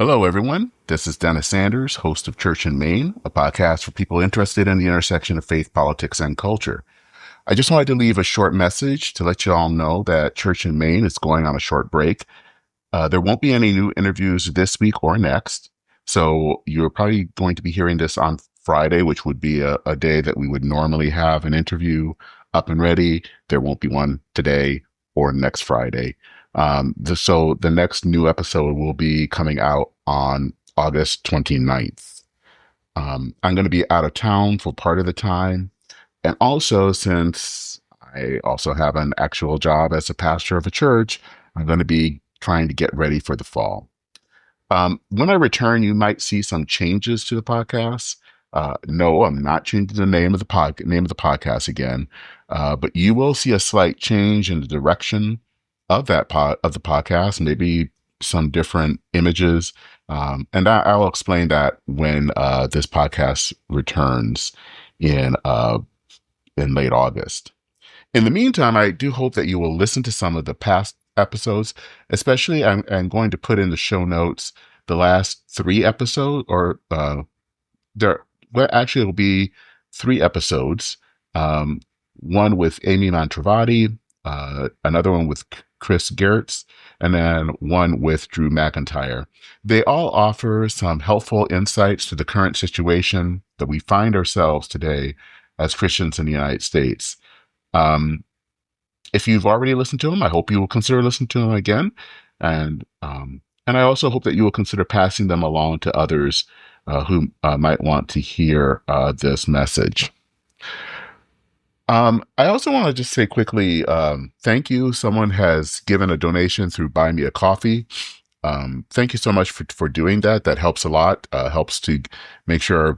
Hello, everyone. This is Dennis Sanders, host of Church and Main, a podcast for people interested in the intersection of faith, politics, and culture. I just wanted to leave a short message to let you all know that Church and Main is going on a short break. There won't be any new interviews this week or next. So you're probably going to be hearing this on Friday, which would be a day that we would normally have an interview up and ready. There won't be one today or next Friday. So the next new episode will be coming out on August 29th. I'm going to be out of town for part of the time. And also, since I also have an actual job as a pastor of a church, I'm going to be trying to get ready for the fall. When I return, you might see some changes to the podcast. No, I'm not changing the name of the podcast again, but you will see a slight change in the direction of the podcast, maybe some different images, and I'll explain that when this podcast returns in late August. In the meantime, I do hope that you will listen to some of the past episodes, especially I'm going to put in the show notes the last 3 episodes, or actually it'll be 3 episodes. One with Amy Montravati, another one with Chris Gertz, and then one with Drew McIntyre. They all offer some helpful insights to the current situation that we find ourselves today as Christians in the United States. If you've already listened to them, I hope you will consider listening to them again. And I also hope that you will consider passing them along to others who might want to hear this message. I also want to just say quickly, thank you. Someone has given a donation through Buy Me a Coffee. Thank you so much for doing that. That helps a lot, helps to make sure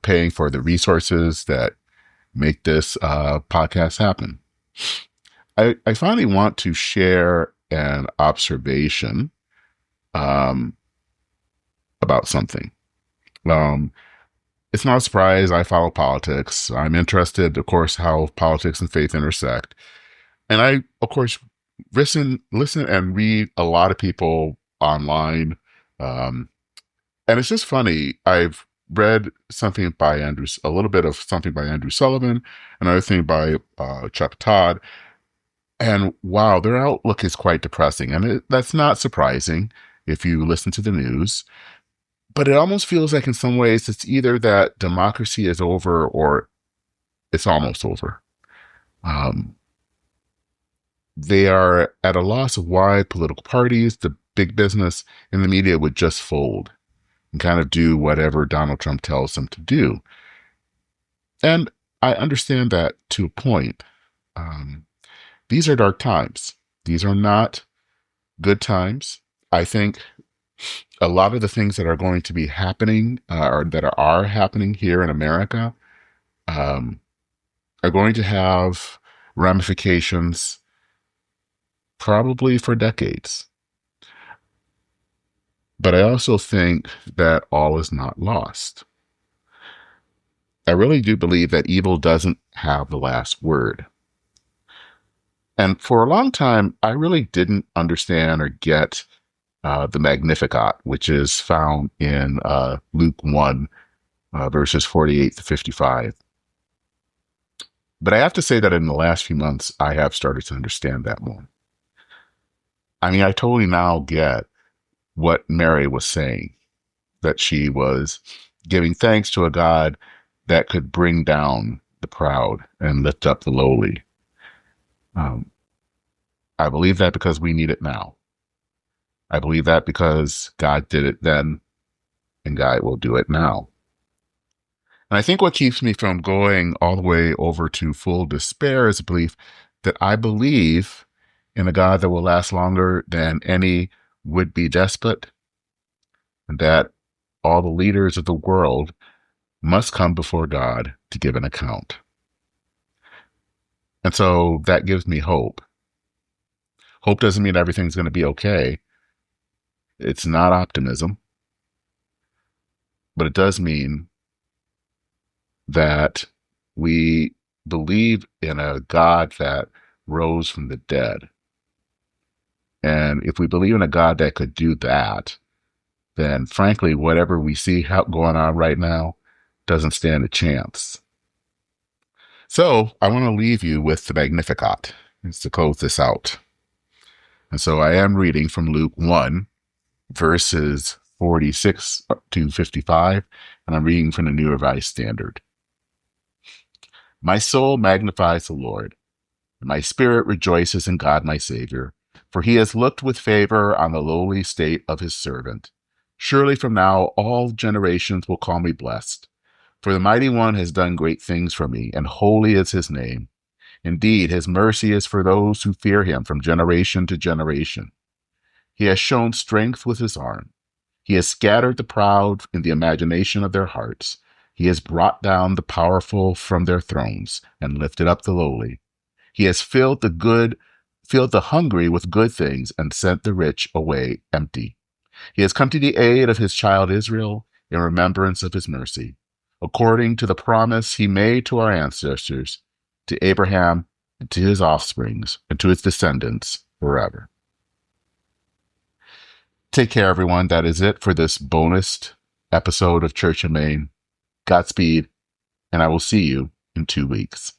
paying for the resources that make this podcast happen. I finally want to share an observation about something. It's not a surprise. I follow politics. I'm interested, of course, how politics and faith intersect. And I, of course, listen and read a lot of people online. And it's just funny. I've read something by a little bit of something by Andrew Sullivan, another thing by Chuck Todd. And wow, their outlook is quite depressing. And that's not surprising if you listen to the news. But it almost feels like in some ways it's either that democracy is over or it's almost over. They are at a loss of why political parties, the big business, and the media would just fold and kind of do whatever Donald Trump tells them to do. And I understand that to a point. These are dark times. These are not good times. I think a lot of the things that are going to be happening, or that are happening here in America, are going to have ramifications probably for decades. But I also think that all is not lost. I really do believe that evil doesn't have the last word. And for a long time, I really didn't understand or get the Magnificat, which is found in Luke 1, verses 48 to 55. But I have to say that in the last few months, I have started to understand that more. I mean, I totally now get what Mary was saying, that she was giving thanks to a God that could bring down the proud and lift up the lowly. I believe that because we need it now. I believe that because God did it then, and God will do it now. And I think what keeps me from going all the way over to full despair is a belief that I believe in a God that will last longer than any would-be despot, and that all the leaders of the world must come before God to give an account. And so that gives me hope. Hope doesn't mean everything's going to be okay. It's not optimism. But it does mean that we believe in a God that rose from the dead. And if we believe in a God that could do that, then frankly, whatever we see going on right now doesn't stand a chance. So I want to leave you with the Magnificat to close this out. And so I am reading from Luke 1, verses 46 to 55, and I'm reading from the New Revised Standard. My soul magnifies the Lord, and my spirit rejoices in God my Savior, for he has looked with favor on the lowly state of his servant. Surely from now all generations will call me blessed, for the Mighty One has done great things for me, and holy is his name. Indeed, his mercy is for those who fear him from generation to generation. He has shown strength with his arm. He has scattered the proud in the imagination of their hearts. He has brought down the powerful from their thrones and lifted up the lowly. He has filled the hungry with good things and sent the rich away empty. He has come to the aid of his child Israel in remembrance of his mercy, according to the promise he made to our ancestors, to Abraham and to his offsprings and to his descendants forever. Take care, everyone. That is it for this bonus episode of Church and Main. Godspeed, and I will see you in 2 weeks.